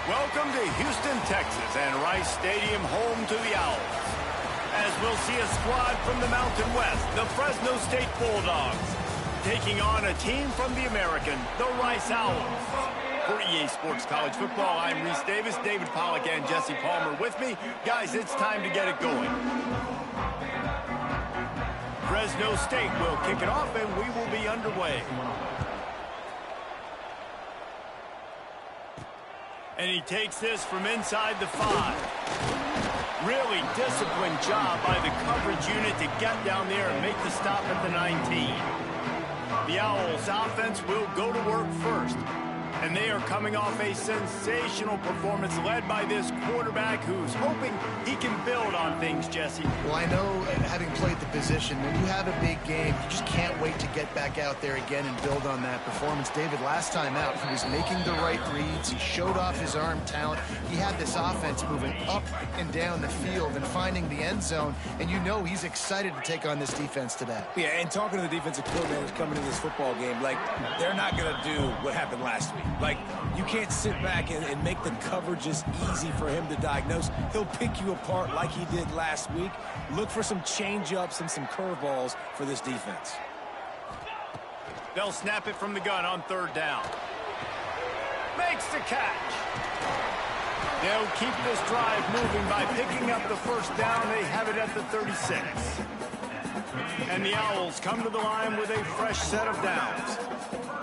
Welcome to Houston, Texas, and Rice Stadium, home to the Owls. As we'll see a squad from the Mountain West, the Fresno State Bulldogs, taking on a team from the American, the Rice Owls. For EA Sports College Football, I'm Reese Davis, David Pollack, and Jesse Palmer with me. Guys, it's time to get it going. Fresno State will kick it off, and we will be underway. And he takes this from inside the 5. Really disciplined job by the coverage unit to get down there and make the stop at the 19. The Owls offense will go to work first. And they are coming off a sensational performance led by this quarterback who's hoping he can build on things, Jesse. Well, I know, having played the position, when you have a big game, you just can't wait to get back out there again and build on that performance. David, last time out, he was making the right reads. He showed off his arm talent. He had this offense moving up and down the field and finding the end zone. And you know he's excited to take on this defense today. Yeah, and talking to the defensive coordinators coming into this football game, like, they're not going to do what happened last week. Like, you can't sit back and make the coverages easy for him to diagnose. He'll pick you apart like he did last week. Look for some change-ups and some curveballs for this defense. They'll snap it from the gun on 3rd down. Makes the catch. They'll keep this drive moving by picking up the 1st down. They have it at the 36. And the Owls come to the line with a fresh set of downs.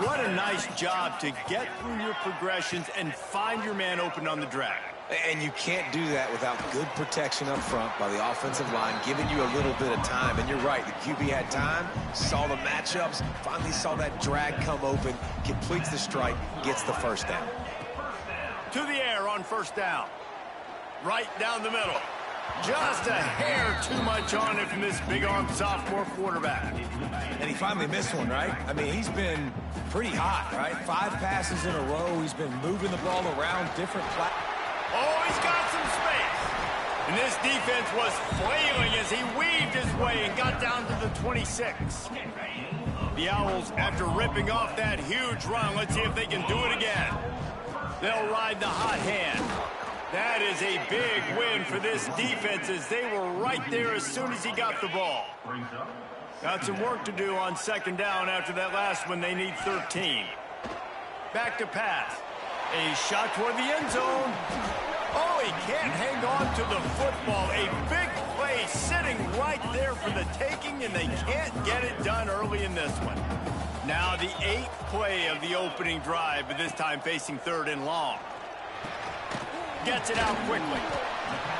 What a nice job to get through your progressions and find your man open on the drag. And you can't do that without good protection up front by the offensive line, giving you a little bit of time. And you're right, the QB had time, saw the matchups, finally saw that drag come open, completes the strike, gets the 1st down. To the air on 1st down. Right down the middle. Just a hair too much on it from this big-armed sophomore quarterback. And he finally missed one, right? I mean, he's been pretty hot, right? 5 passes in a row. He's been moving the ball around different platforms. Oh, he's got some space. And this defense was flailing as he weaved his way and got down to the 26. The Owls, after ripping off that huge run, let's see if they can do it again. They'll ride the hot hand. That is a big win for this defense as they were right there as soon as he got the ball. Got some work to do on 2nd down after that last one. They need 13. Back to pass. A shot toward the end zone. Oh, he can't hang on to the football. A big play sitting right there for the taking, and they can't get it done early in this one. Now the 8th play of the opening drive, but this time facing 3rd and long. Gets it out quickly.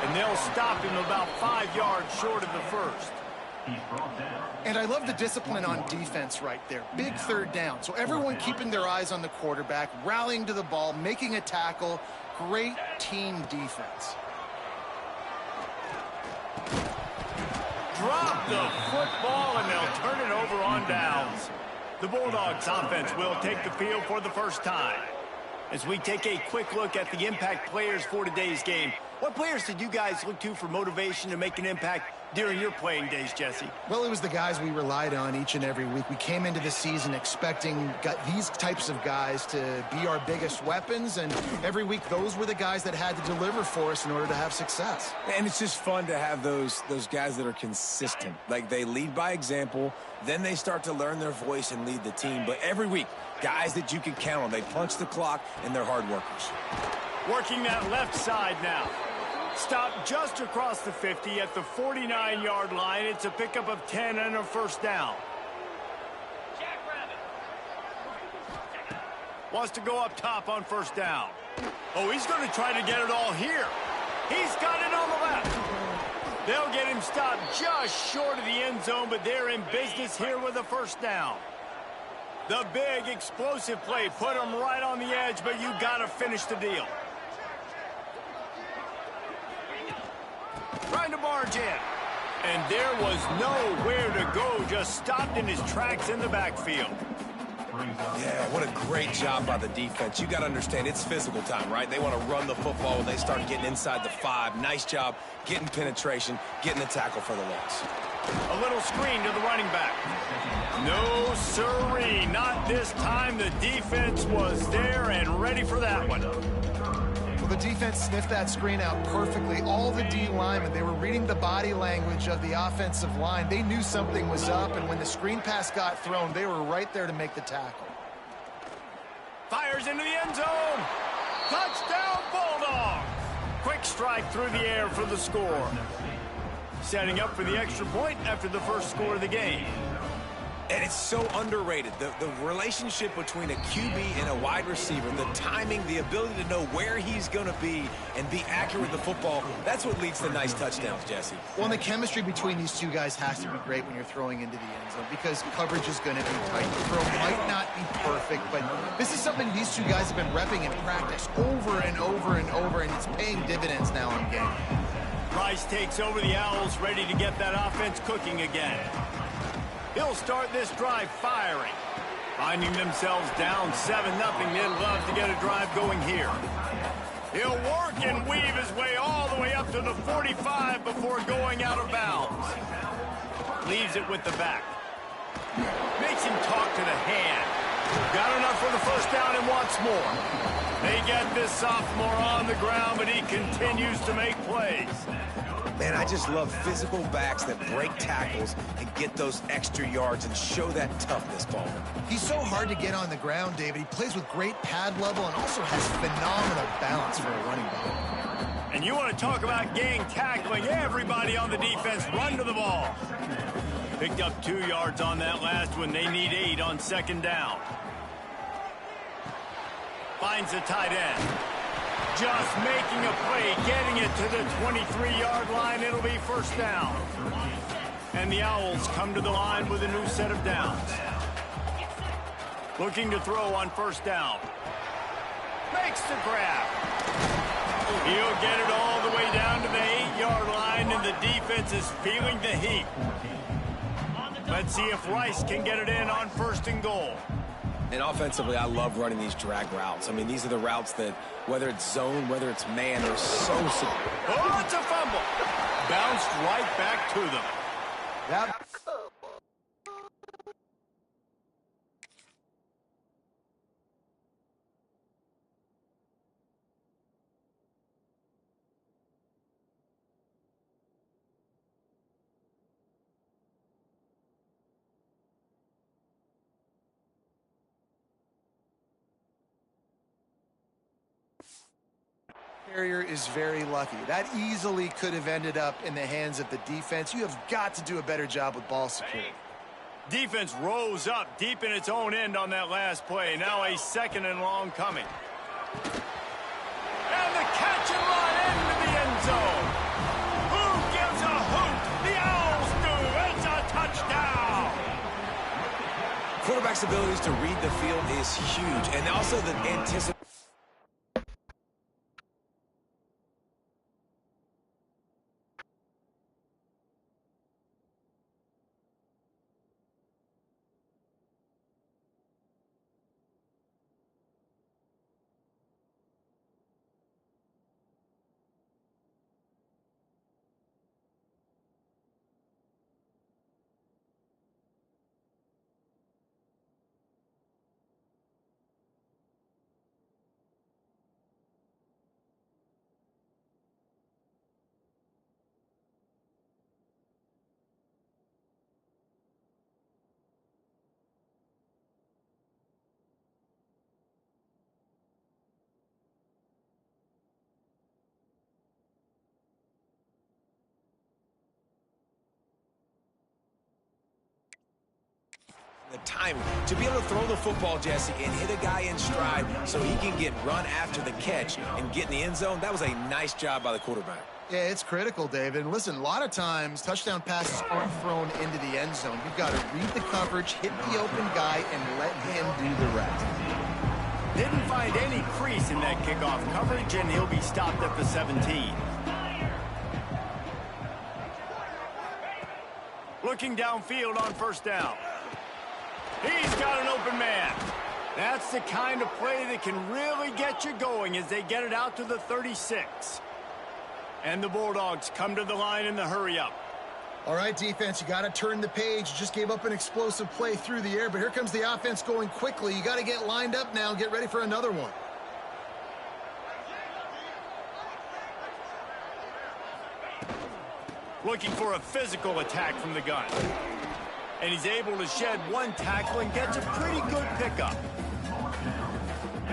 And they'll stop him about 5 yards short of the 1st. And I love the discipline on defense right there. Big 3rd down. So everyone keeping their eyes on the quarterback, rallying to the ball, making a tackle. Great team defense. Drop the football, and they'll turn it over on downs. The Bulldogs offense will take the field for the 1st time. As we take a quick look at the impact players for today's game, what players did you guys look to for motivation to make an impact during your playing days, Jesse? Well, it was the guys we relied on each and every week. We came into the season expecting these types of guys to be our biggest weapons, and every week those were the guys that had to deliver for us in order to have success. And it's just fun to have those guys that are consistent. Like, they lead by example, then they start to learn their voice and lead the team. But every week, guys that you can count on. They punch the clock, and they're hard workers. Working that left side now. Stop just across the 50 at the 49-yard line. It's a pickup of 10 and a 1st down. Wants to go up top on 1st down. Oh, he's going to try to get it all here. He's got it on the left. They'll get him stopped just short of the end zone, but they're in business here with a 1st down. The big explosive play put him right on the edge, but you got to finish the deal. Trying to barge in. And there was nowhere to go, just stopped in his tracks in the backfield. Yeah, what a great job by the defense. You got to understand, it's physical time, right? They want to run the football when they start getting inside the 5. Nice job getting penetration, getting the tackle for the loss. A little screen to the running back. No siree, not this time. The defense was there and ready for that one. Well, the defense sniffed that screen out perfectly. All the D linemen, they were reading the body language of the offensive line. They knew something was up, and when the screen pass got thrown, they were right there to make the tackle. Fires into the end zone. Touchdown, Bulldogs. Quick strike through the air for the score. Setting up for the extra point after the first score of the game. And it's so underrated. The relationship between a QB and a wide receiver, the timing, the ability to know where he's going to be and be accurate with the football, that's what leads to nice touchdowns, Jesse. Well, and the chemistry between these two guys has to be great when you're throwing into the end zone because coverage is going to be tight. The throw might not be perfect, but this is something these two guys have been repping in practice over and over and over, and it's paying dividends now in game. Rice takes over the Owls, ready to get that offense cooking again. He'll start this drive firing. Finding themselves down 7-0, they'd love to get a drive going here. He'll work and weave his way all the way up to the 45 before going out of bounds. Leaves it with the back. Makes him talk to the hand. Got enough for the first down and wants more. They get this sophomore on the ground, but he continues to make plays. Man, I just love physical backs that break tackles and get those extra yards and show that toughness, Paul. He's so hard to get on the ground, David. He plays with great pad level and also has phenomenal balance for a running back. And you want to talk about gang tackling, everybody on the defense run to the ball. Picked up 2 yards on that last one. They need 8 on second down. Finds the tight end. Just making a play, getting it to the 23-yard line. It'll be first down. And the Owls come to the line with a new set of downs. Looking to throw on first down. Makes the grab. He'll get it all the way down to the 8-yard line, and the defense is feeling the heat. Let's see if Rice can get it in on first and goal. And offensively, I love running these drag routes. I mean, these are the routes that, whether it's zone, whether it's man, they're so secure. Oh, it's a fumble. Bounced right back to them. That carrier is very lucky. That easily could have ended up in the hands of the defense. You have got to do a better job with ball security. Defense rose up deep in its own end on that last play. Now a second and long coming. And the catch and run into the end zone. Who gives a hoot? The Owls do. It's a touchdown. Quarterback's abilities to read the field is huge, and also the anticipation. The time to be able to throw the football, Jesse, and hit a guy in stride so he can get run after the catch and get in the end zone. That was a nice job by the quarterback. Yeah, it's critical, David. And listen, a lot of times touchdown passes aren't thrown into the end zone. You've got to read the coverage, hit the open guy, and let him do the rest. Didn't find any crease in that kickoff coverage, and he'll be stopped at the 17. Looking downfield on first down. He's got an open man. That's the kind of play that can really get you going as they get it out to the 36. And the Bulldogs come to the line in the hurry-up. All right, defense, you got to turn the page. You just gave up an explosive play through the air, but here comes the offense going quickly. You got to get lined up now and get ready for another one. looking for a physical attack from the gun. And he's able to shed one tackle and gets a pretty good pickup.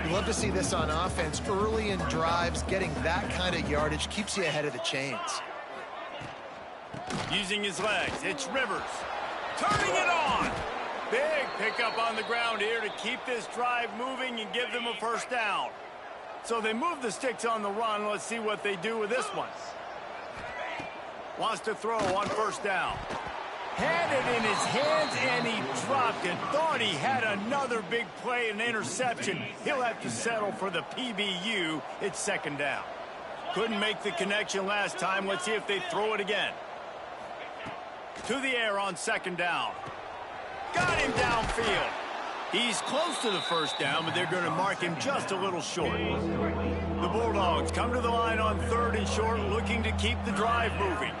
You love to see this on offense. Early in drives, getting that kind of yardage keeps you ahead of the chains. Using his legs, it's Rivers. Turning it on. Big pickup on the ground here to keep this drive moving and give them a first down. So they move the sticks on the run. Let's see what they do with this one. Wants to throw on first down. Had it in his hands, and he dropped it. Thought he had another big play, an interception. He'll have to settle for the PBU. It's second down. Couldn't make the connection last time. Let's see if they throw it again. To the air on second down. Got him downfield. He's close to the first down, but they're going to mark him just a little short. The Bulldogs come to the line on third and short, looking to keep the drive moving.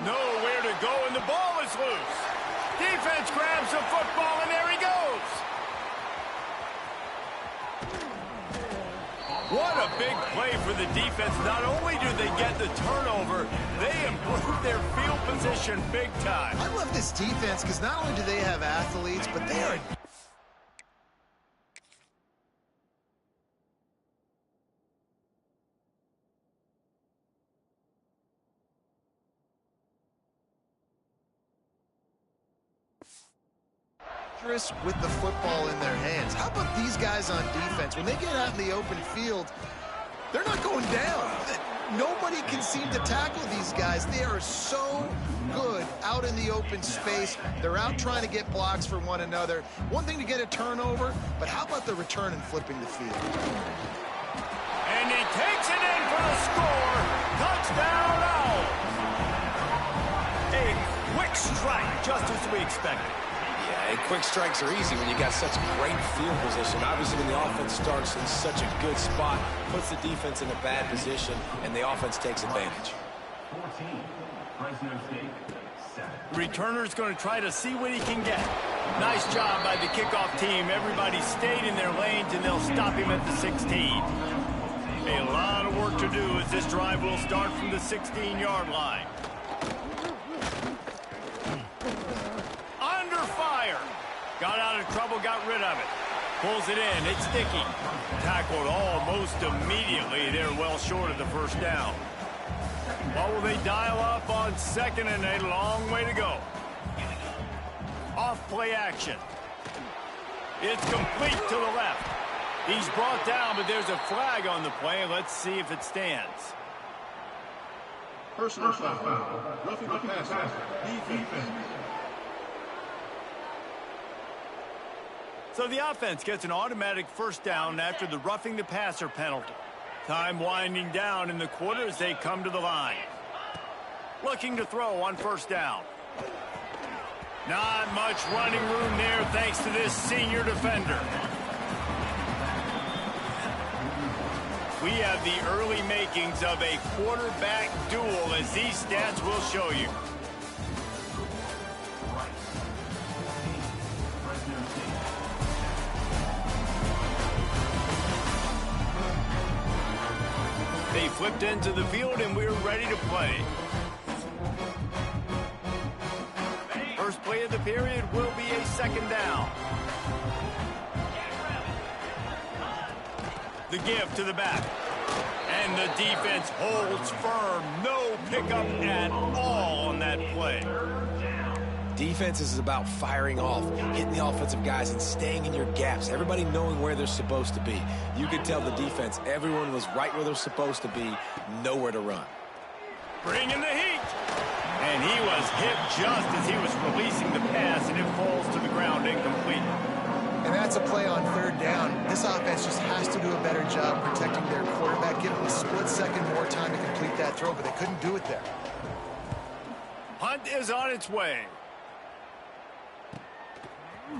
Nowhere to go, and the ball is loose. Defense grabs the football, and there he goes. What a big play for the defense. Not only do they get the turnover, they improve their field position big time. I love this defense because not only do they have athletes, but they are... with the football in their hands. How about these guys on defense? When they get out in the open field, they're not going down. Nobody can seem to tackle these guys. They are so good out in the open space. They're out trying to get blocks for one another. One thing to get a turnover, but how about the return and flipping the field? And he takes it in for the score. Touchdown, Owls. A quick strike, just as we expected. Yeah, and quick strikes are easy when you got such great field position. Obviously, when the offense starts in such a good spot, puts the defense in a bad position, and the offense takes advantage. 14, Fresno State, 7. Returner's going to try to see what he can get. Nice job by the kickoff team. Everybody stayed in their lanes, and they'll stop him at the 16. A lot of work to do as this drive will start from the 16-yard line. Under fire. Got out of trouble, got rid of it. Pulls it in, it's sticky. Tackled almost immediately. They're well short of the first down. What will they dial up on second, and a long way to go. Off play action. It's complete to the left. He's brought down, but there's a flag on the play. Let's see if it stands. Personal foul. Roughing the passer. Defense. So the offense gets an automatic first down after the roughing the passer penalty. Time winding down in the quarter as they come to the line. Looking to throw on first down. Not much running room there thanks to this senior defender. We have the early makings of a quarterback duel, as these stats will show you. They flipped into the field, and we're ready to play. First play of the period will be a second down. The give to the back. And the defense holds firm. No pickup at all on that play. Defense is about firing off, hitting the offensive guys and staying in your gaps. Everybody knowing where they're supposed to be. You could tell the defense, everyone was right where they're supposed to be, nowhere to run. Bringing the heat. And he was hit just as he was releasing the pass, and it falls to the ground incomplete. And that's a play on third down. This offense just has to do a better job protecting their quarterback, give them a split second more time to complete that throw, but they couldn't do it there. Hunt is on its way.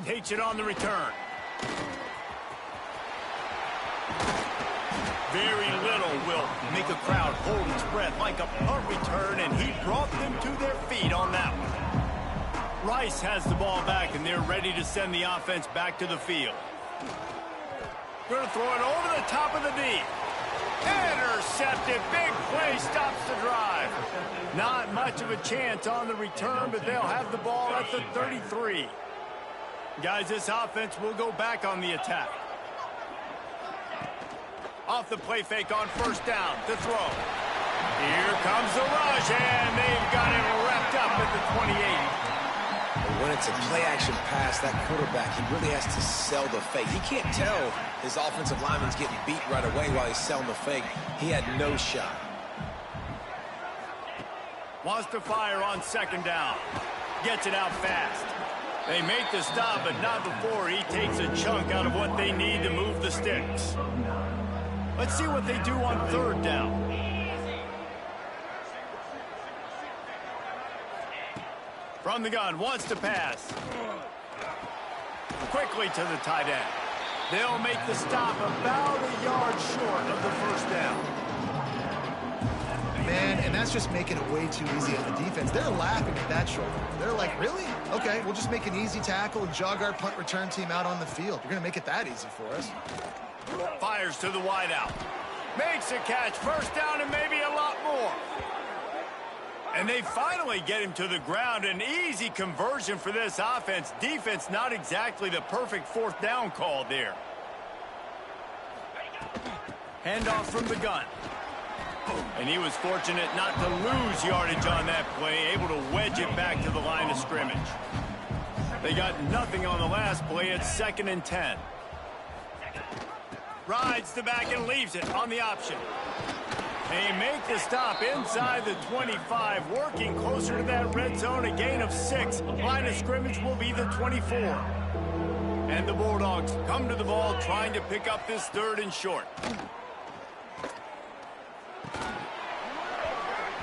Takes it on the return. Very little will make a crowd hold its breath like a punt return, and he brought them to their feet on that one. Rice has the ball back, and they're ready to send the offense back to the field. Going to throw it over the top of the D. Intercepted. Big play stops the drive. Not much of a chance on the return, but they'll have the ball at the 33. Guys, this offense will go back on the attack. Off the play fake on first down to throw. Here comes the rush, and they've got it wrapped up at the 28. When it's a play-action pass, that quarterback, he really has to sell the fake. He can't tell his offensive lineman's getting beat right away while he's selling the fake. He had no shot. Wants to fire on second down. Gets it out fast. They make the stop, but not before he takes a chunk out of what they need to move the sticks. Let's see what they do on third down. From the gun, wants to pass. Quickly to the tight end. They'll make the stop about a yard short of the first down. Man, and that's just making it way too easy on the defense. They're laughing at that short. They're like, really? Okay, we'll just make an easy tackle and jog our punt return team out on the field. You're going to make it that easy for us. Fires to the wideout. Makes a catch. First down and maybe a lot more. And they finally get him to the ground. An easy conversion for this offense. Defense, not exactly the perfect fourth down call there. Handoff from the gun. And he was fortunate not to lose yardage on that play, able to wedge it back to the line of scrimmage. They got nothing on the last play. It's 2nd and 10. Rides the back and leaves it on the option. They make the stop inside the 25, working closer to that red zone, a gain of 6. Line of scrimmage will be the 24. And the Bulldogs come to the ball trying to pick up this 3rd and short.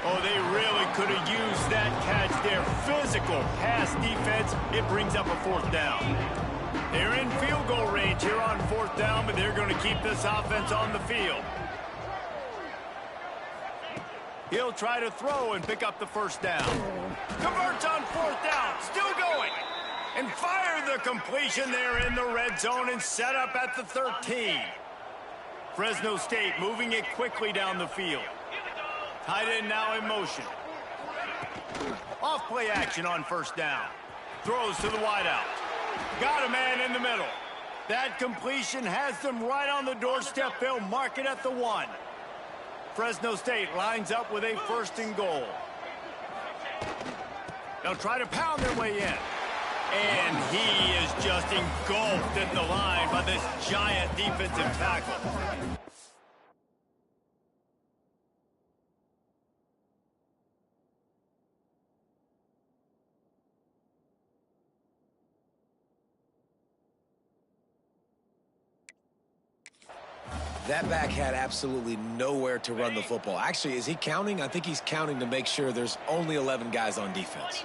Oh, they really could have used that catch there. Physical pass defense. It brings up a 4th down. They're in field goal range here on 4th down, but they're going to keep this offense on the field. He'll try to throw and pick up the first down. Converts on 4th down. Still going. And fire the completion there in the red zone and set up at the 13. Fresno State moving it quickly down the field. Tight end now in motion. Off play action on first down. Throws to the wideout. Got a man in the middle. That completion has them right on the doorstep. They'll mark it at the 1. Fresno State lines up with a 1st and goal. They'll try to pound their way in. And he is just engulfed at the line by this giant defensive tackle. That back had absolutely nowhere to run the football. Actually, is he counting? I think he's counting to make sure there's only 11 guys on defense.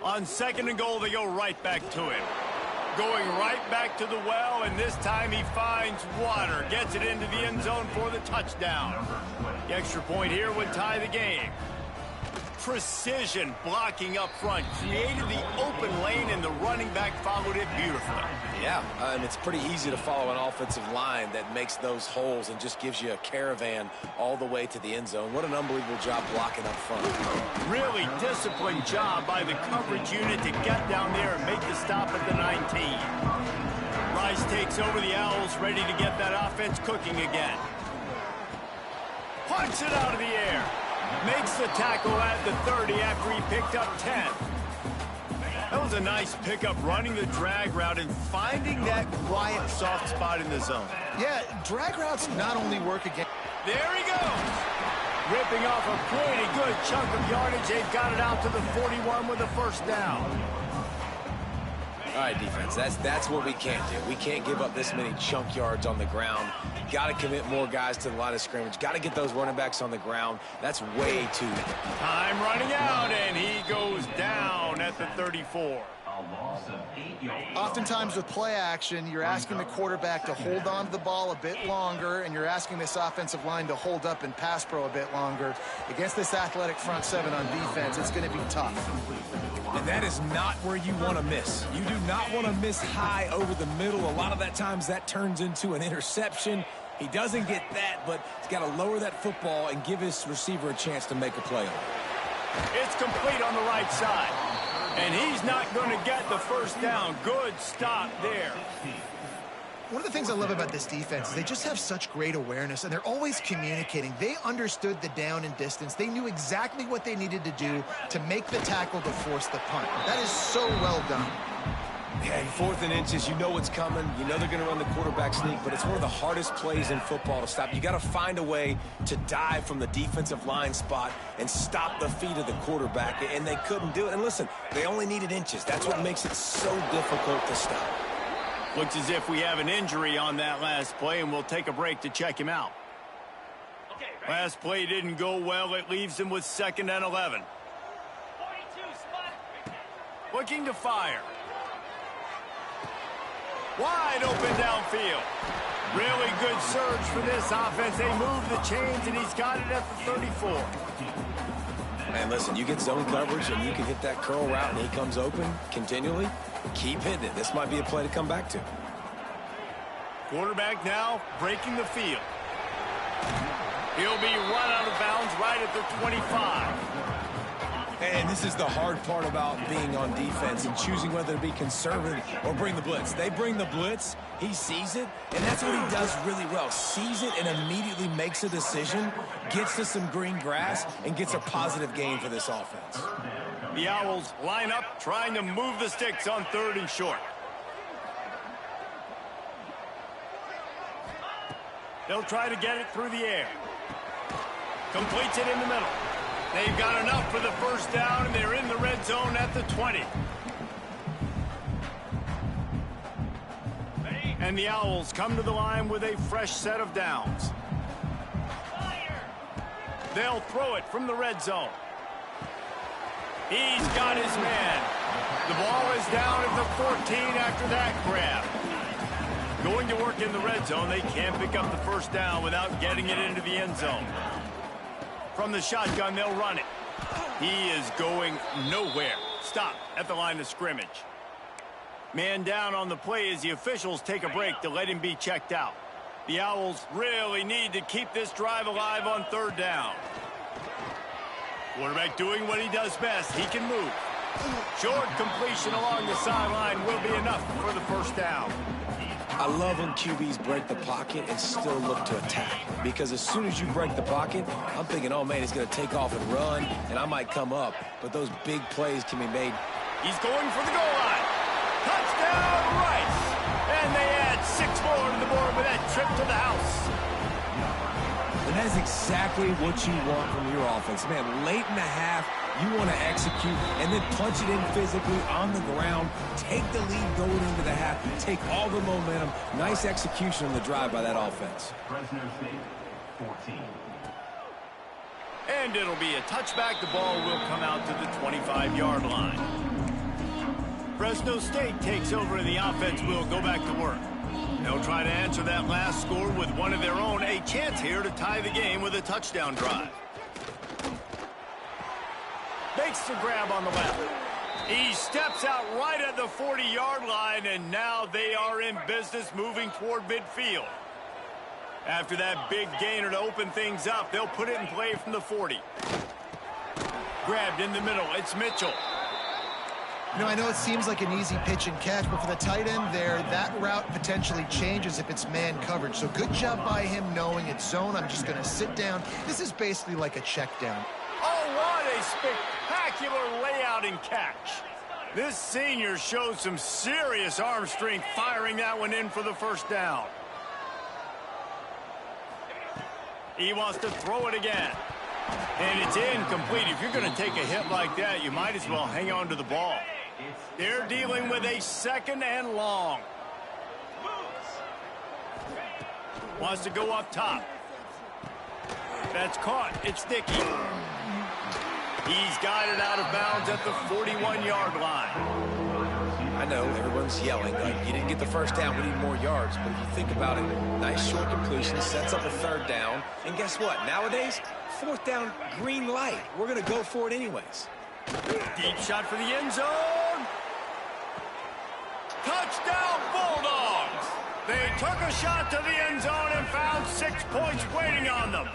On 2nd and goal, they go right back to him. Going right back to the well, and this time he finds water. Gets it into the end zone for the touchdown. The extra point here would tie the game. Precision blocking up front. Created the open lane, and the running back followed it beautifully. Yeah, and it's pretty easy to follow an offensive line that makes those holes and just gives you a caravan all the way to the end zone. What an unbelievable job blocking up front. Really disciplined job by the coverage unit to get down there and make the stop at the 19. Rice takes over the Owls, ready to get that offense cooking again. Punts it out of the air. Makes the tackle at the 30 after he picked up 10. That was a nice pickup, running the drag route and finding that quiet, soft spot in the zone. Yeah, drag routes not only work again. There he goes. Ripping off a pretty good chunk of yardage. They've got it out to the 41 with a 1st down. All right, defense, that's what we can't do. We can't give up this many chunk yards on the ground. Got to commit more guys to the line of scrimmage. Got to get those running backs on the ground. That's way too many. Time running out, and he goes down at the 34. Oftentimes with play action, you're asking the quarterback to hold on to the ball a bit longer, and you're asking this offensive line to hold up and pass pro a bit longer. Against this athletic front 7 on defense, it's going to be tough. And that is not where you want to miss. You do not want to miss high over the middle. A lot of that times that turns into an interception. He doesn't get that, but he's got to lower that football and give his receiver a chance to make a play on it. It's complete on the right side. And he's not going to get the first down. Good stop there. One of the things I love about this defense is they just have such great awareness, and they're always communicating. They understood the down and distance. They knew exactly what they needed to do to make the tackle to force the punt. That is so well done. Yeah, and 4th and inches, you know what's coming. You know they're going to run the quarterback sneak, but it's one of the hardest plays in football to stop. You got to find a way to dive from the defensive line spot and stop the feet of the quarterback, and they couldn't do it. And listen, they only needed inches. That's what makes it so difficult to stop. Looks as if we have an injury on that last play, and we'll take a break to check him out. Last play didn't go well. It leaves him with 2nd and 11. Looking to fire. Wide open downfield. Really good surge for this offense. They move the chains, and he's got it at the 34. Man, listen, you get zone coverage, and you can hit that curl route, and he comes open continually. Keep hitting it. This might be a play to come back to. Quarterback now breaking the field. He'll be run out of bounds right at the 25. And this is the hard part about being on defense and choosing whether to be conservative or bring the blitz. They bring the blitz, he sees it, and that's what he does really well. Sees it and immediately makes a decision, gets to some green grass, and gets a positive gain for this offense. The Owls line up, trying to move the sticks on 3rd and short. They'll try to get it through the air. Completes it in the middle. They've got enough for the first down, and they're in the red zone at the 20. And the Owls come to the line with a fresh set of downs. They'll throw it from the red zone. He's got his man. The ball is down at the 14 after that grab. Going to work in the red zone. They can't pick up the first down without getting it into the end zone. From the shotgun, they'll run it. He is going nowhere. Stop at the line of scrimmage. Man down on the play as the officials take a break to let him be checked out. The Owls really need to keep this drive alive on 3rd down. Quarterback doing what he does best. He can move. Short completion along the sideline will be enough for the first down. I love when QBs break the pocket and still look to attack. Because as soon as you break the pocket, I'm thinking, oh, man, he's going to take off and run, and I might come up. But those big plays can be made. He's going for the goal line. Touchdown, Rice. And they add 6 more to the board with that trip to the house. And that is exactly what you want from your offense. Man, late in the half, you want to execute and then punch it in physically on the ground. Take the lead going into the half. Take all the momentum. Nice execution on the drive by that offense. Fresno State, 14. And it'll be a touchback. The ball will come out to the 25-yard line. Fresno State takes over and the offense will go back to work. They'll try to answer that last score with one of their own. A chance here to tie the game with a touchdown drive. Makes the grab on the left. He steps out right at the 40-yard line, and now they are in business moving toward midfield. After that big gainer to open things up, they'll put it in play from the 40. Grabbed in the middle. It's Mitchell. You know, I know it seems like an easy pitch and catch, but for the tight end there, that route potentially changes if it's man coverage. So good job by him knowing it's zone. I'm just going to sit down. This is basically like a check down. Oh, what a spectacular layout and catch. This senior shows some serious arm strength firing that one in for the first down. He wants to throw it again. And it's incomplete. If you're going to take a hit like that, you might as well hang on to the ball. They're dealing with a 2nd and long. Wants to go up top. That's caught. It's Dickey. He's got it out of bounds at the 41-yard line. I know everyone's yelling, like, you didn't get the first down, we need more yards. But if you think about it, nice short completion, sets up a 3rd down. And guess what? Nowadays, 4th down, green light. We're going to go for it anyways. Deep shot for the end zone. Touchdown, Bulldogs! They took a shot to the end zone and found 6 points waiting on them.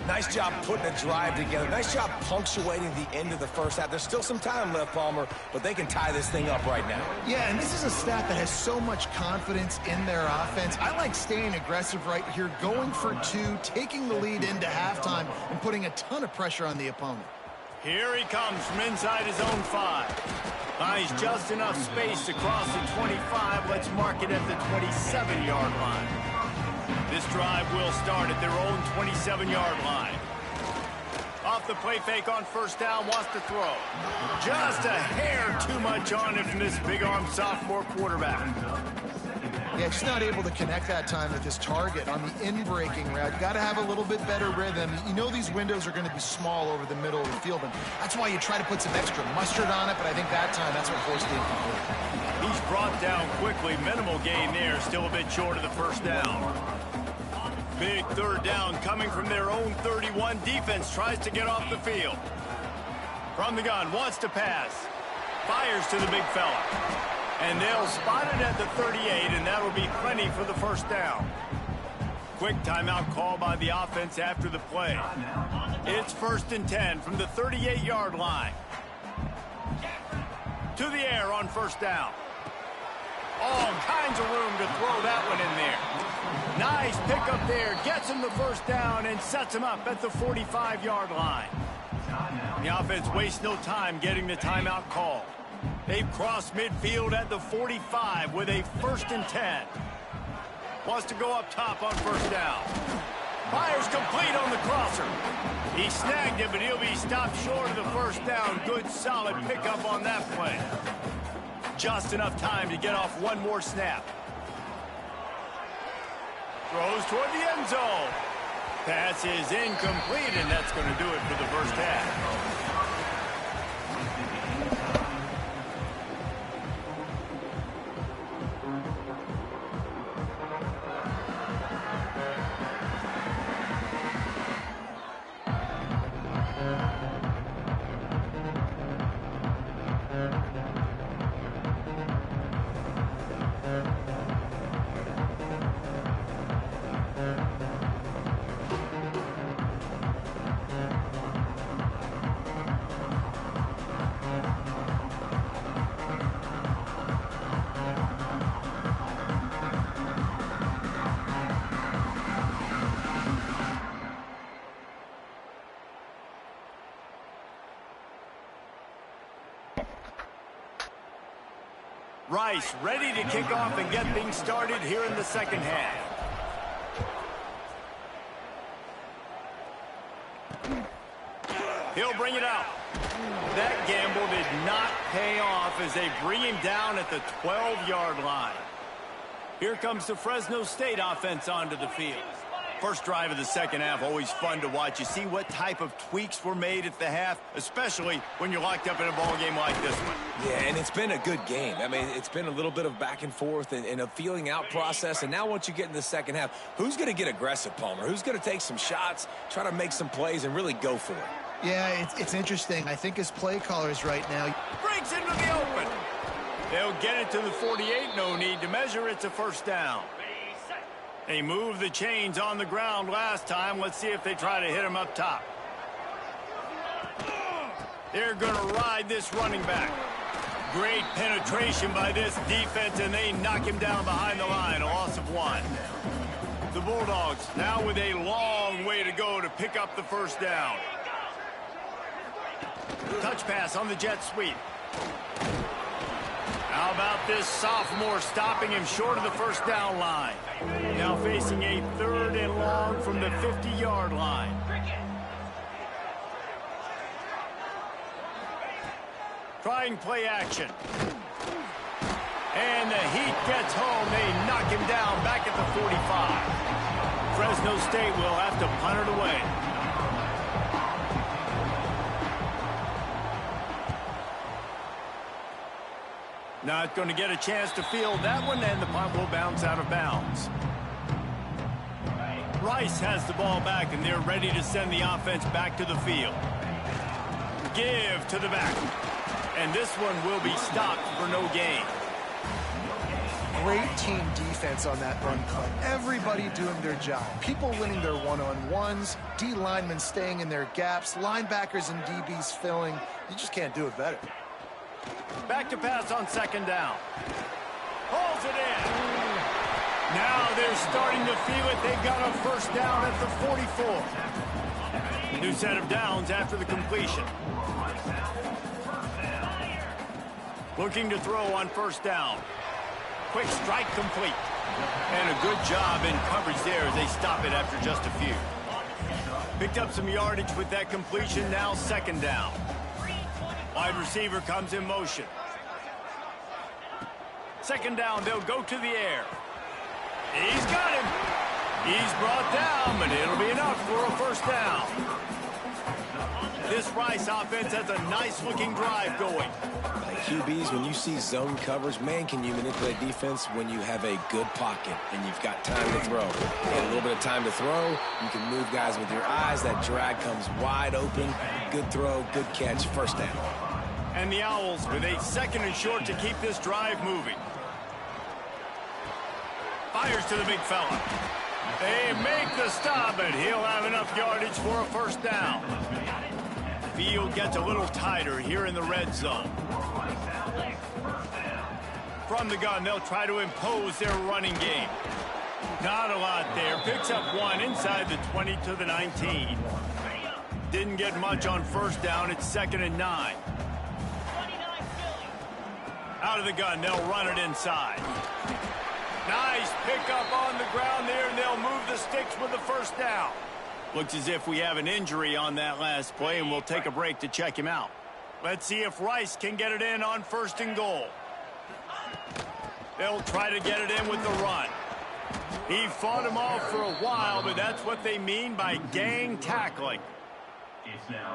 Nice job putting a drive together. Nice job punctuating the end of the first half. There's still some time left, Palmer, but they can tie this thing up right now. Yeah, and this is a staff that has so much confidence in their offense. I like staying aggressive right here, going for 2, taking the lead into halftime, and putting a ton of pressure on the opponent. Here he comes from inside his own 5. Buys just enough space across the 25. Let's mark it at the 27-yard line. This drive will start at their own 27-yard line. Off the play fake on first down, wants to throw. Just a hair too much on it from this big-arm sophomore quarterback. Yeah, just not able to connect that time with his target on the in-breaking route. You got to have a little bit better rhythm. You know these windows are going to be small over the middle of the field, and that's why you try to put some extra mustard on it, but I think that time that's what forced the incomplete. He's brought down quickly. Minimal gain there, still a bit short of the first down. Big third down coming from their own 31. Defense tries to get off the field. From the gun, wants to pass. Fires to the big fella. And they'll spot it at the 38, and that'll be plenty for the first down. Quick timeout call by the offense after the play. It's 1st and 10 from the 38-yard line. To the air on first down. All kinds of room to throw that one in there. Nice pickup there. Gets him the first down and sets him up at the 45-yard line. The offense wastes no time getting the timeout call. They've crossed midfield at the 45 with a 1st and 10. Wants to go up top on first down. Fires complete on the crosser. He snagged it, but he'll be stopped short of the first down. Good, solid pickup on that play. Just enough time to get off one more snap. Throws toward the end zone. Pass is incomplete, and that's going to do it for the first half. Rice ready to kick off and get things started here in the second half. He'll bring it out. That gamble did not pay off as they bring him down at the 12-yard line. Here comes the Fresno State offense onto the field. First drive of the second half, always fun to watch. You see what type of tweaks were made at the half, especially when you're locked up in a ball game like this one. Yeah, and it's been a good game. I mean, it's been a little bit of back and forth and a feeling out process. And now once you get in the second half, who's going to get aggressive, Palmer? Who's going to take some shots, try to make some plays, and really go for it? Yeah, it's interesting. I think his play callers right now. Breaks into the open. They'll get it to the 48. No need to measure. It's a first down. They moved the chains on the ground last time. Let's see if they try to hit him up top. They're going to ride this running back. Great penetration by this defense, and they knock him down behind the line. A loss of 1. The Bulldogs now with a long way to go to pick up the first down. Touch pass on the jet sweep. How about this sophomore stopping him short of the first down line? Now facing a 3rd and long from the 50-yard line. Trying play action. And the Heat gets home. They knock him down back at the 45. Fresno State will have to punt it away. Not going to get a chance to field that one, and the punt will bounce out of bounds. Rice has the ball back, and they're ready to send the offense back to the field. give to the back. And this one will be stopped for no gain. Great team defense on that run play. Everybody doing their job. People winning their one-on-ones, D linemen staying in their gaps, linebackers and DBs filling. You just can't do it better. Back to pass on second down. Hauls it in. Now they're starting to feel it. They've got a first down at the 44. New set of downs after the completion. Looking to throw on first down. Quick strike complete. And a good job in coverage there as they stop it after just a few. Picked up some yardage with that completion. Now second down. Wide receiver comes in motion. Second down, they'll go to the air. He's got him. He's brought down, but it'll be enough for a first down. This Rice offense has a nice-looking drive going. Like QBs, when you see zone coverage, man, can you manipulate defense when you have a good pocket and you've got time to throw. You get a little bit of time to throw. You can move guys with your eyes. That drag comes wide open. Good throw, good catch, first down. And the Owls with a second and short to keep this drive moving. Fires to the big fella. They make the stop, but he'll have enough yardage for a first down. Field gets a little tighter here in the red zone. From the gun, they'll try to impose their running game. Not a lot there. Picks up one inside the 20 to the 19. Didn't get much on first down. It's 2nd and 9. Out of the gun, they'll run it inside. Nice pickup on the ground there, and they'll move the sticks with the first down. Looks as if we have an injury on that last play, and we'll take a break to check him out. Let's see if Rice can get it in on 1st and goal. They'll try to get it in with the run. He fought him off for a while, but that's what they mean by gang tackling.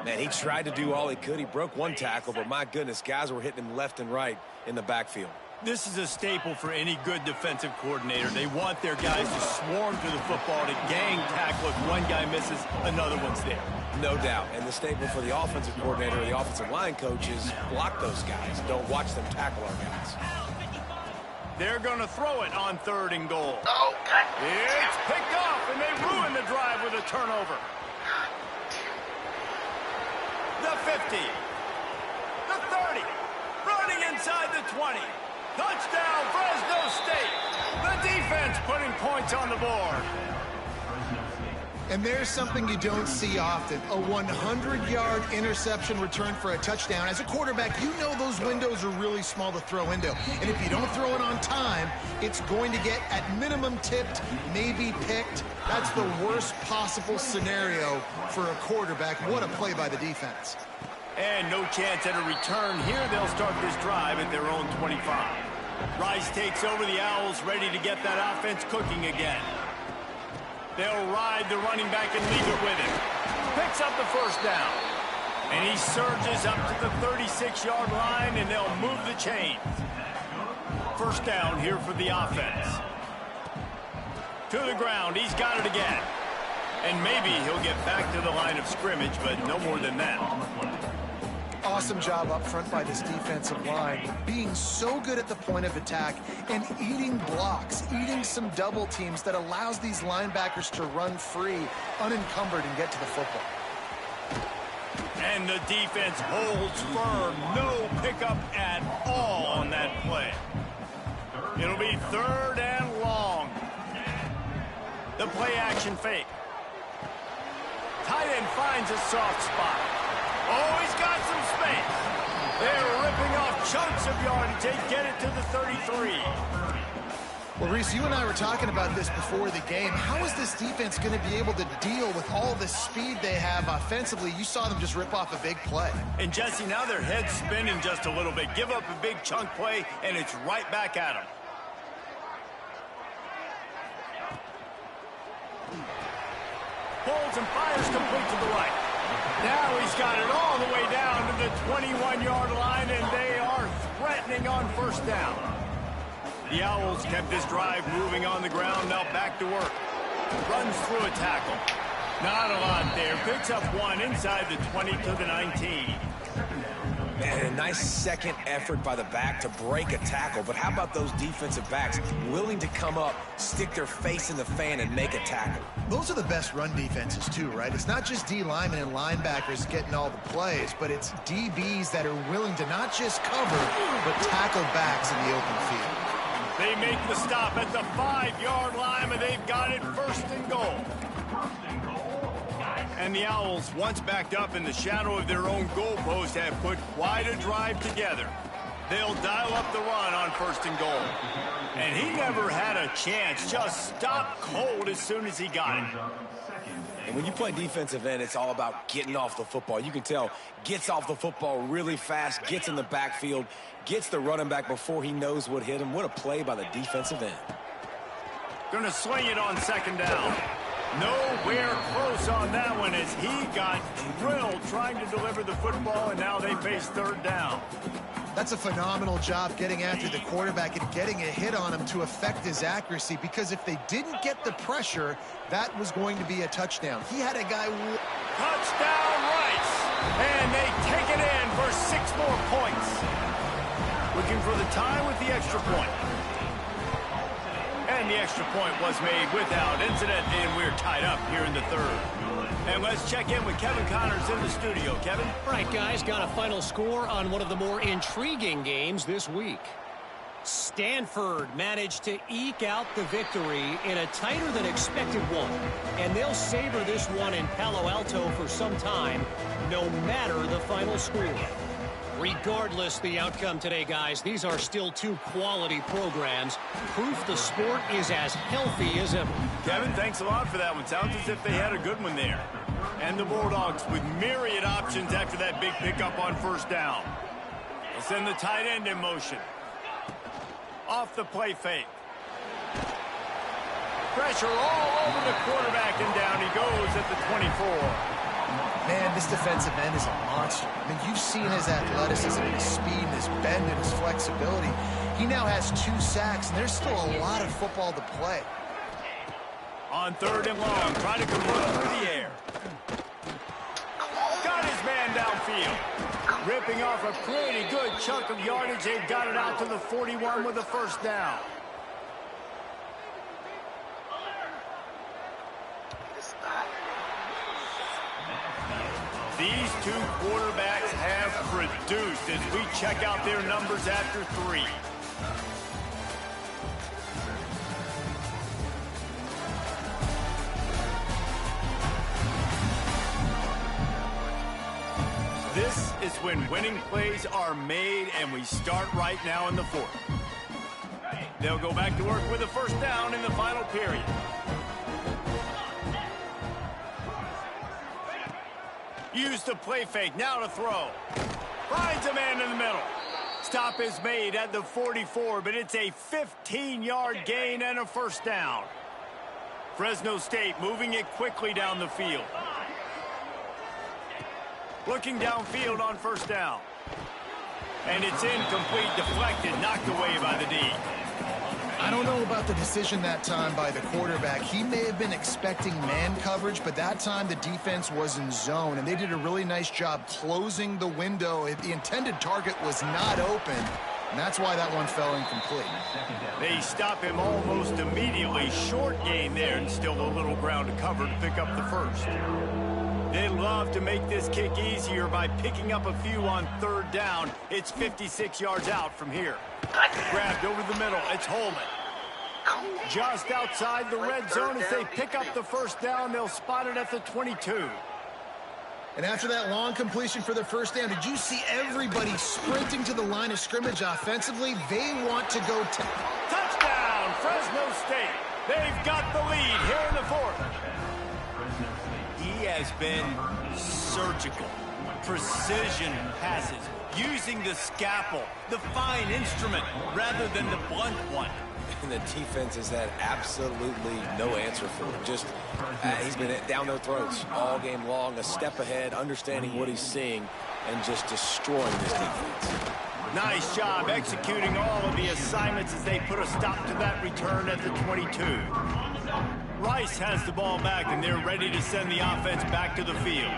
Man, he tried to do all he could. He broke one tackle, but my goodness, guys were hitting him left and right in the backfield. This is a staple for any good defensive coordinator. They want their guys to swarm to the football, to gang tackle. If one guy misses, another one's there. No doubt. And the staple for the offensive coordinator or the offensive line coach is block those guys. Don't watch them tackle our guys. They're going to throw it on 3rd and goal. It's picked off, and they ruin the drive with a turnover. The 50. The 30. Running inside the 20. Touchdown, Fresno State. The defense putting points on the board. And there's something you don't see often, a 100-yard interception return for a touchdown. As a quarterback, you know those windows are really small to throw into. And if you don't throw it on time, it's going to get at minimum tipped, maybe picked. That's the worst possible scenario for a quarterback. What a play by the defense. And no chance at a return here. They'll start this drive at their own 25. Rice takes over. The Owls ready to get that offense cooking again. They'll ride the running back and leave it with him. Picks up the first down. And he surges up to the 36-yard line, and they'll move the chains. First down here for the offense. To the ground. He's got it again. And maybe he'll get back to the line of scrimmage, but no more than that. Awesome job up front by this defensive line, being so good at the point of attack and eating blocks, eating some double teams that allows these linebackers to run free, unencumbered, and get to the football. And the defense holds firm. No pickup at all on that play. It'll be 3rd and long. The play action fake. Tight end finds a soft spot. Oh, he's got some space. They're ripping off chunks of yardage. They get it to the 33. Well, Reese, you and I were talking about this before the game. How is this defense going to be able to deal with all the speed they have offensively? You saw them just rip off a big play. And, Jesse, now their head's spinning just a little bit. Give up a big chunk play, and it's right back at them. Pulls and fires complete to the right. Now he's got it all the way down to the 21-yard line, and they are threatening on first down. The Owls kept this drive moving on the ground. Now back to work. Runs through a tackle. Not a lot there. Picks up one inside the 20 to the 19. And a nice second effort by the back to break a tackle. But how about those defensive backs willing to come up, stick their face in the fan, and make a tackle? Those are the best run defenses, too, right? It's not just D linemen and linebackers getting all the plays, but it's DBs that are willing to not just cover, but tackle backs in the open field. They make the stop at the 5-yard line, and they've got it first and goal. And the Owls, once backed up in the shadow of their own goalpost, have put quite a drive together. They'll dial up the run on first and goal. And he never had a chance, just stopped cold as soon as he got it. And when you play defensive end, it's all about getting off the football. You can tell, gets off the football really fast, gets in the backfield, gets the running back before he knows what hit him. What a play by the defensive end. Gonna swing it on second down. Nowhere close on that one as he got drilled trying to deliver the football, and now they face third down. That's a phenomenal job getting after the quarterback and getting a hit on him to affect his accuracy, because if they didn't get the pressure, that was going to be a touchdown. He had a guy... Touchdown Rice! And they take it in for 6 more points. Looking for the tie with the extra point. And the extra point was made without incident, and we're tied up here in the third. And let's check in with Kevin Connors in the studio. Kevin? All right, guys, got a final score on one of the more intriguing games this week. Stanford managed to eke out the victory in a tighter than expected one. And they'll savor this one in Palo Alto for some time, no matter the final score. Regardless the outcome today, guys, these are still 2 quality programs. Proof the sport is as healthy as ever. Kevin, thanks a lot for that one. Sounds as if they had a good one there. And the Bulldogs with myriad options after that big pickup on first down. They'll send the tight end in motion. Off the play fake. Pressure all over the quarterback, and down he goes at the 24. Man, this defensive end is a monster. I mean, you've seen his athleticism, his speed, his bend, and his flexibility. He now has 2 sacks, and there's still a lot of football to play. On third and long, trying to convert through the air. Got his man downfield. Ripping off a pretty good chunk of yardage. They've got it out to the 41 with a first down. These 2 quarterbacks have produced as we check out their numbers after 3. This is when winning plays are made, and we start right now in the 4th. They'll go back to work with a first down in the final period. Use the play fake, now to throw. Finds a man in the middle. Stop is made at the 44, but it's a 15-yard gain and a first down. Fresno State moving it quickly down the field. Looking downfield on first down. And it's incomplete, deflected, knocked away by the D. I don't know about the decision that time by the quarterback. He may have been expecting man coverage, but that time the defense was in zone, and they did a really nice job closing the window. The intended target was not open, and that's why that one fell incomplete. They stop him almost immediately. Short gain there, and still a little ground to cover to pick up the first. They'd love to make this kick easier by picking up a few on third down. It's 56 yards out from here. Grabbed over the middle. It's Holman. Just outside the red zone as they pick up the first down. They'll spot it at the 22. And after that long completion for the first down, did you see everybody sprinting to the line of scrimmage offensively? They want to go touchdown, Fresno State. They've got the lead here in the 4th. He has been surgical. Precision passes. Using the scalpel, the fine instrument, rather than the blunt one. And the defense has had absolutely no answer for him. Just, he's been down their throats all game long, a step ahead, understanding what he's seeing, and just destroying this defense. Nice job executing all of the assignments as they put a stop to that return at the 22. Rice has the ball back, and they're ready to send the offense back to the field.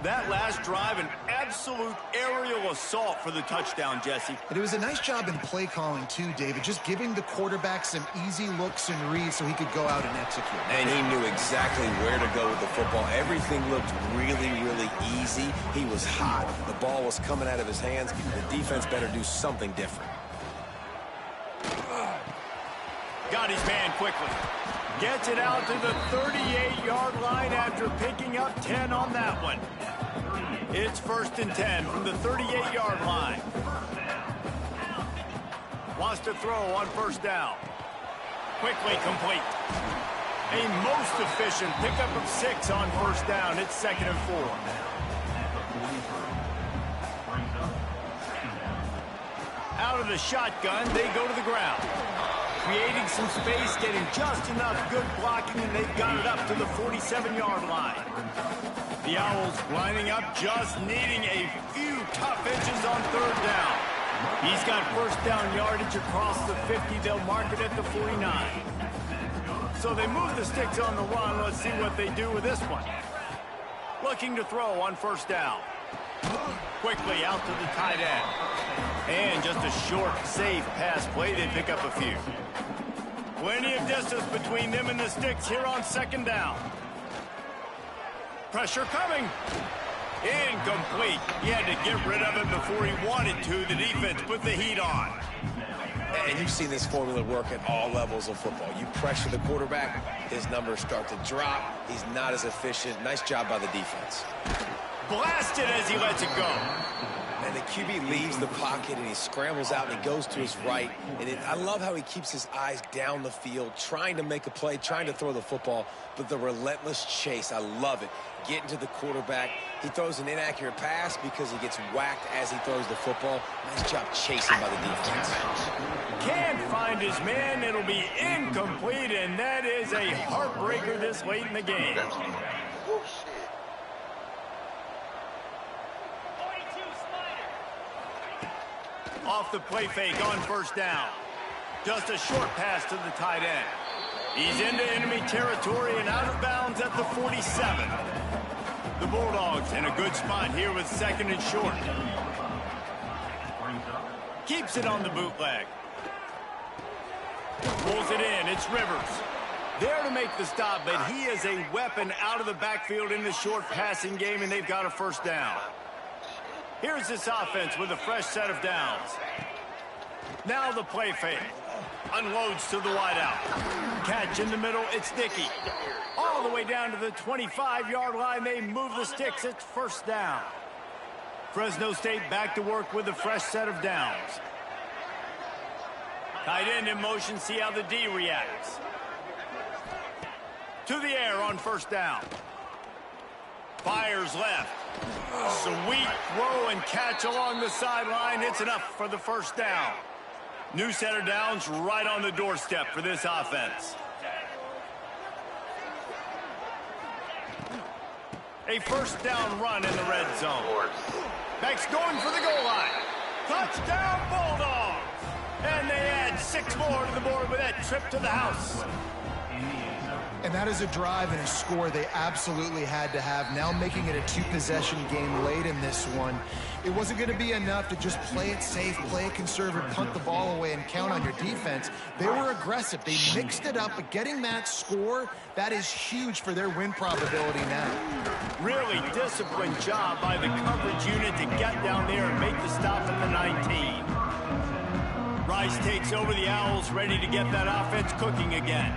That last drive, an absolute aerial assault for the touchdown, Jesse. And it was a nice job in play calling, too, David, just giving the quarterback some easy looks and reads so he could go out and execute. And he knew exactly where to go with the football. Everything looked really, really easy. He was hot. The ball was coming out of his hands. The defense better do something different. Got his man quickly. Gets it out to the 38-yard line after picking up 10 on that one. It's 1st and 10 from the 38-yard line. Wants to throw on 1st down. Quickly complete. A most efficient pickup of 6 on 1st down. It's 2nd and 4. Out of the shotgun, they go to the ground. Creating some space, getting just enough good blocking, and they've got it up to the 47-yard line. The Owls lining up, just needing a few tough inches on 3rd down. He's got 1st down yardage across the 50. They'll mark it at the 49. So they move the sticks on the run. Let's see what they do with this one. Looking to throw on 1st down. Quickly out to the tight end. And just a short, safe pass play. They pick up a few. Plenty of distance between them and the sticks here on 2nd down. Pressure coming. Incomplete. He had to get rid of it before he wanted to. The defense put the heat on. And you've seen this formula work at all levels of football. You pressure the quarterback, his numbers start to drop. He's not as efficient. Nice job by the defense. Blasted as he lets it go. And the QB leaves the pocket, and he scrambles out, and he goes to his right. And I love how he keeps his eyes down the field, trying to make a play, trying to throw the football, but the relentless chase, I love it. Getting to the quarterback. He throws an inaccurate pass because he gets whacked as he throws the football. Nice job chasing by the defense. Can't find his man. It'll be incomplete, and that is a heartbreaker this late in the game. Off the play fake on 1st down. Just a short pass to the tight end. He's into enemy territory and out of bounds at the 47. The Bulldogs in a good spot here with 2nd and short. Keeps it on the bootleg. Pulls it in. It's Rivers. There to make the stop, but he is a weapon out of the backfield in the short passing game, and they've got a 1st down. Here's this offense with a fresh set of downs. Now the play fake. Unloads to the wideout. Catch in the middle, it's Dickey. All the way down to the 25-yard line, they move the sticks, it's 1st down. Fresno State back to work with a fresh set of downs. Tight end in motion, see how the D reacts. To the air on 1st down. Fires left. Sweet throw and catch along the sideline. It's enough for the 1st down. New set of downs right on the doorstep for this offense. A 1st down run in the red zone. Beck's going for the goal line. Touchdown Bulldogs! And they add 6 more to the board with that trip to the house. And that is a drive and a score they absolutely had to have. Now making it a 2-possession game late in this one. It wasn't going to be enough to just play it safe, play it conservative, punt the ball away, and count on your defense. They were aggressive. They mixed it up, but getting that score, that is huge for their win probability now. Really disciplined job by the coverage unit to get down there and make the stop at the 19. Rice takes over the Owls, ready to get that offense cooking again.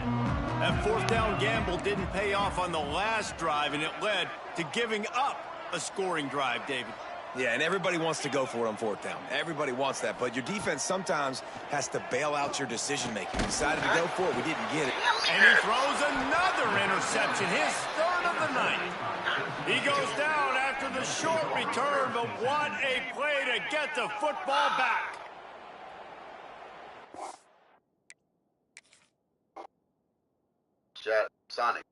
That 4th down gamble didn't pay off on the last drive, and it led to giving up a scoring drive, David. Yeah, and everybody wants to go for it on 4th down. Everybody wants that, but your defense sometimes has to bail out your decision-making. We decided to go for it. We didn't get it. And he throws another interception, his 3rd of the night. He goes down after the short return, but what a play to get the football back. Sonic.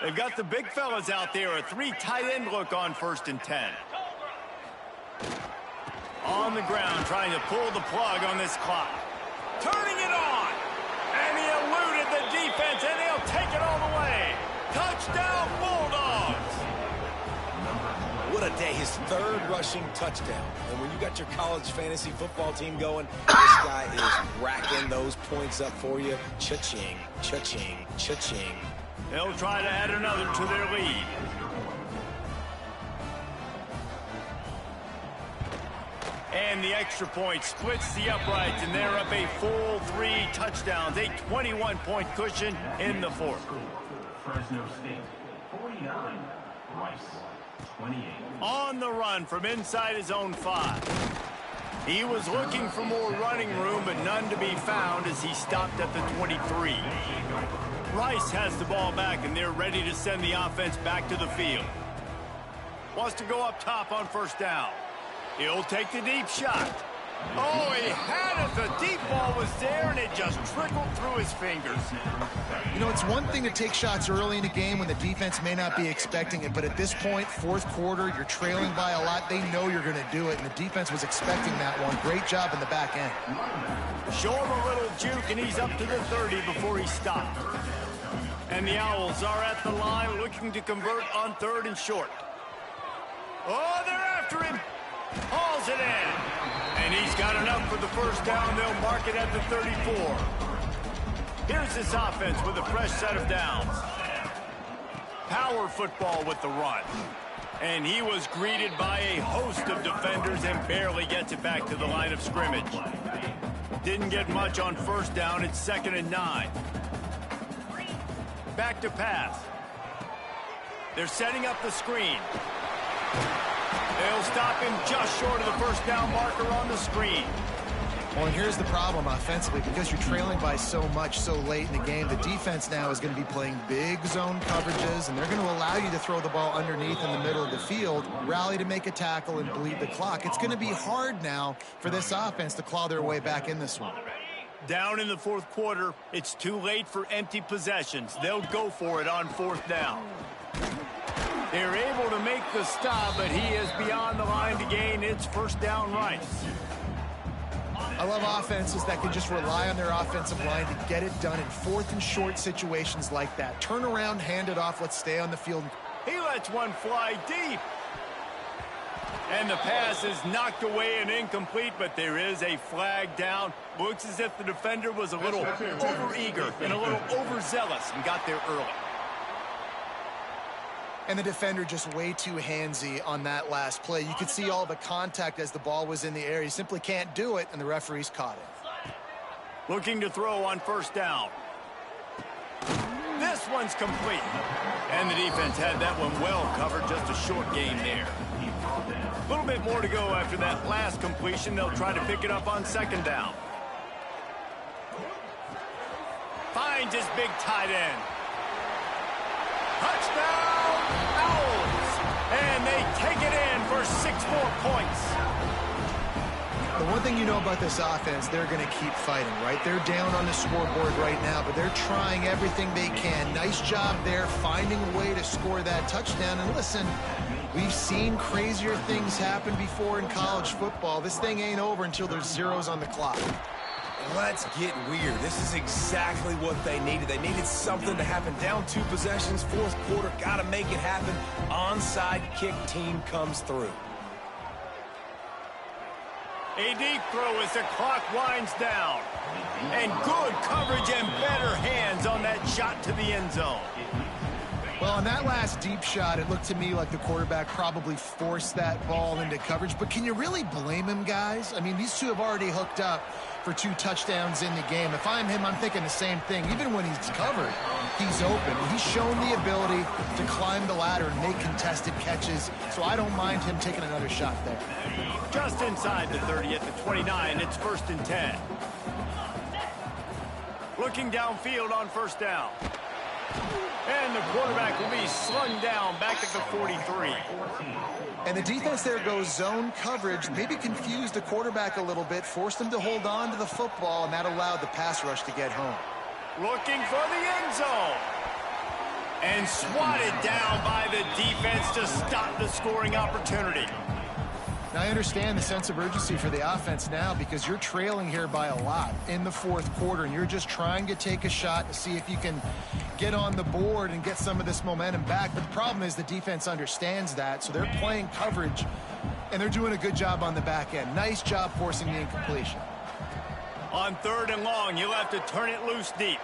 They've got the big fellas out there. A 3 tight end look on 1st and 10. On the ground, trying to pull the plug on this clock. Turning it on. And he eluded the defense, and he'll take it all the way. Touchdown, Bulldogs. What a day. His 3rd rushing touchdown. And when you got your college fantasy football team going, this guy is racking those points up for you. Cha-ching, cha-ching, cha-ching. They'll try to add another to their lead. And the extra point splits the uprights, and they're up a full 3 touchdowns, a 21-point cushion in the 4th. Fresno State, 49. Rice, 28. On the run from inside his own 5. He was looking for more running room, but none to be found as he stopped at the 23. Rice has the ball back, and they're ready to send the offense back to the field. Wants to go up top on 1st down. He'll take the deep shot. Oh, he had it. The deep ball was there, and it just trickled through his fingers. You know, it's one thing to take shots early in a game when the defense may not be expecting it, but at this point, 4th quarter, you're trailing by a lot. They know you're going to do it, and the defense was expecting that one. Great job in the back end. Show him a little juke, and he's up to the 30 before he stopped. And the Owls are at the line looking to convert on 3rd and short. Oh, they're after him. Hauls it in. And he's got enough for the 1st down. They'll mark it at the 34. Here's this offense with a fresh set of downs. Power football with the run. And he was greeted by a host of defenders and barely gets it back to the line of scrimmage. Didn't get much on 1st down. It's 2nd and 9. Back to pass. They're setting up the screen. They'll stop him just short of the 1st down marker on the screen. Well, and here's the problem offensively. Because you're trailing by so much so late in the game, the defense now is going to be playing big zone coverages, and they're going to allow you to throw the ball underneath in the middle of the field, rally to make a tackle, and bleed the clock. It's going to be hard now for this offense to claw their way back in this one. Down in the 4th quarter, it's too late for empty possessions. They'll go for it on 4th down. They're able to make the stop, but he is beyond the line to gain. It's 1st down Rice. I love offenses that can just rely on their offensive line to get it done in 4th and short situations like that. Turn around, hand it off, let's stay on the field. He lets one fly deep. And the pass is knocked away and incomplete, but there is a flag down. Looks as if the defender was a little overeager and a little overzealous and got there early. And the defender just way too handsy on that last play. You could see all the contact as the ball was in the air. He simply can't do it, and the referees caught it. Looking to throw on 1st down. This one's complete. And the defense had that one well covered, just a short game there. A little bit more to go after that last completion. They'll try to pick it up on 2nd down. Finds his big tight end. Touchdown, Owls! And they take it in for 6 more points. The one thing you know about this offense, they're going to keep fighting, right? They're down on the scoreboard right now, but they're trying everything they can. Nice job there, finding a way to score that touchdown. And listen, we've seen crazier things happen before in college football. This thing ain't over until there's zeros on the clock. Let's get weird. This is exactly what they needed. They needed something to happen. Down 2 possessions, 4th quarter, got to make it happen. Onside kick team comes through. A deep throw as the clock winds down. And good coverage and better hands on that shot to the end zone. Well, on that last deep shot, it looked to me like the quarterback probably forced that ball into coverage. But can you really blame him, guys? I mean, these two have already hooked up for 2 touchdowns in the game. If I'm him, I'm thinking the same thing. Even when he's covered, he's open. He's shown the ability to climb the ladder and make contested catches. So I don't mind him taking another shot there. Just inside the 30 at the 29, it's 1st and 10. Looking downfield on 1st down. And the quarterback will be slung down back at the 43. And the defense there goes zone coverage, maybe confused the quarterback a little bit, forced him to hold on to the football, and that allowed the pass rush to get home. Looking for the end zone. And swatted down by the defense to stop the scoring opportunity. Now, I understand the sense of urgency for the offense now because you're trailing here by a lot in the fourth quarter, and you're just trying to take a shot to see if you can get on the board and get some of this momentum back. But the problem is the defense understands that, so they're playing coverage, and they're doing a good job on the back end. Nice job forcing the incompletion. On 3rd and long, you'll have to turn it loose deep.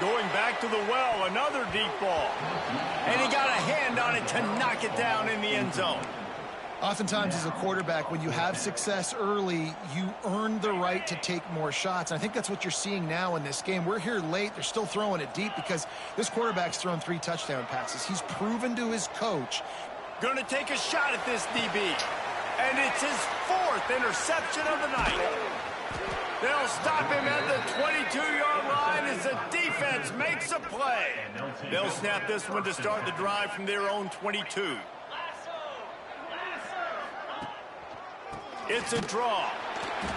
Going back to the well, another deep ball. And he got a hand on it to knock it down in the end zone. Oftentimes as a quarterback, when you have success early, you earn the right to take more shots. And I think that's what you're seeing now in this game. We're here late. They're still throwing it deep because this quarterback's thrown 3 touchdown passes. He's proven to his coach. Going to take a shot at this DB. And it's his 4th interception of the night. They'll stop him at the 22-yard line as the defense makes a play. They'll snap this one to start the drive from their own 22. It's a draw.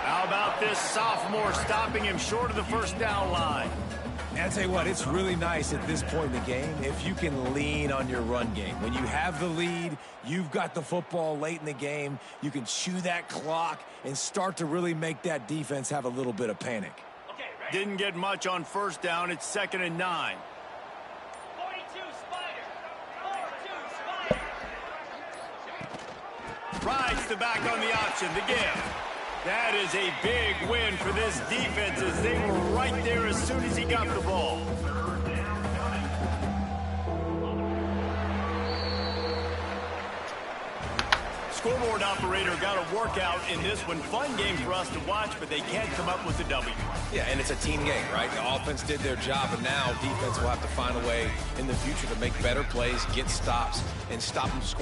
How about this sophomore stopping him short of the first down line? And I'll tell you what, it's really nice at this point in the game if you can lean on your run game. When you have the lead, you've got the football late in the game, you can chew that clock and start to really make that defense have a little bit of panic. Didn't get much on first down. It's 2nd and 9. 42 Spider. 42 Spider. Rides the back on the option. The give. That is a big win for this defense as they were right there as soon as he got the ball. Scoreboard operator got a workout in this one. Fun game for us to watch, but they can't come up with a W. Yeah, and it's a team game, right? The offense did their job, and now defense will have to find a way in the future to make better plays, get stops, and stop them scoring.